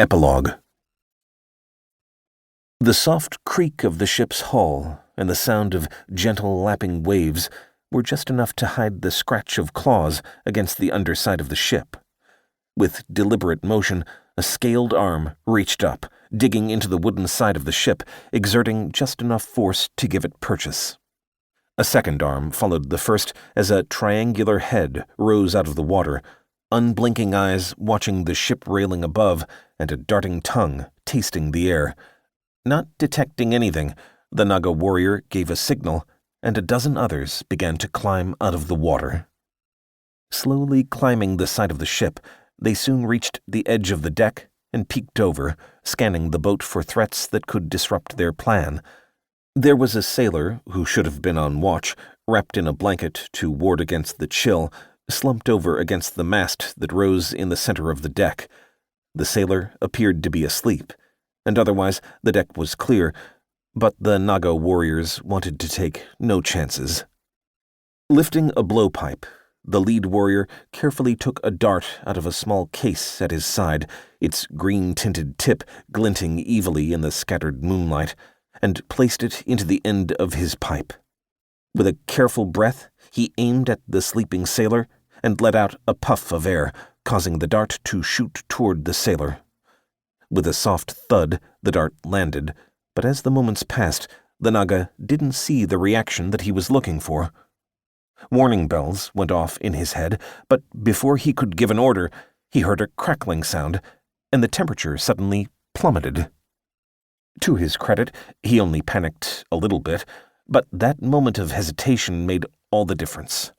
Epilogue. The soft creak of the ship's hull and the sound of gentle lapping waves were just enough to hide the scratch of claws against the underside of the ship. With deliberate motion, a scaled arm reached up, digging into the wooden side of the ship, exerting just enough force to give it purchase. A second arm followed the first as a triangular head rose out of the water, unblinking eyes watching the ship railing above and a darting tongue tasting the air. Not detecting anything, the Naga warrior gave a signal, and a dozen others began to climb out of the water. Slowly climbing the side of the ship, they soon reached the edge of the deck and peeked over, scanning the boat for threats that could disrupt their plan. There was a sailor, who should have been on watch, wrapped in a blanket to ward against the chill, slumped over against the mast that rose in the center of the deck. The sailor appeared to be asleep, and otherwise the deck was clear, but the Naga warriors wanted to take no chances. Lifting a blowpipe, the lead warrior carefully took a dart out of a small case at his side, its green-tinted tip glinting evilly in the scattered moonlight, and placed it into the end of his pipe. With a careful breath, he aimed at the sleeping sailor and let out a puff of air, causing the dart to shoot toward the sailor. With a soft thud, the dart landed, but as the moments passed, the Naga didn't see the reaction that he was looking for. Warning bells went off in his head, but before he could give an order, he heard a crackling sound, and the temperature suddenly plummeted. To his credit, he only panicked a little bit, but that moment of hesitation made all the difference.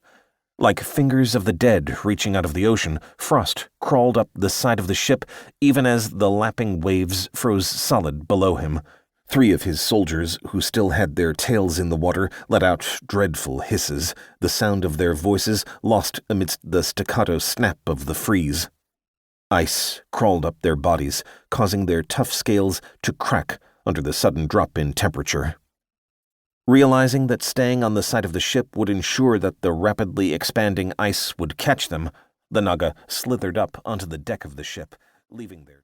Like fingers of the dead reaching out of the ocean, frost crawled up the side of the ship even as the lapping waves froze solid below him. 3 of his soldiers, who still had their tails in the water, let out dreadful hisses, the sound of their voices lost amidst the staccato snap of the freeze. Ice crawled up their bodies, causing their tough scales to crack under the sudden drop in temperature. Realizing that staying on the side of the ship would ensure that the rapidly expanding ice would catch them, the Naga slithered up onto the deck of the ship, leaving their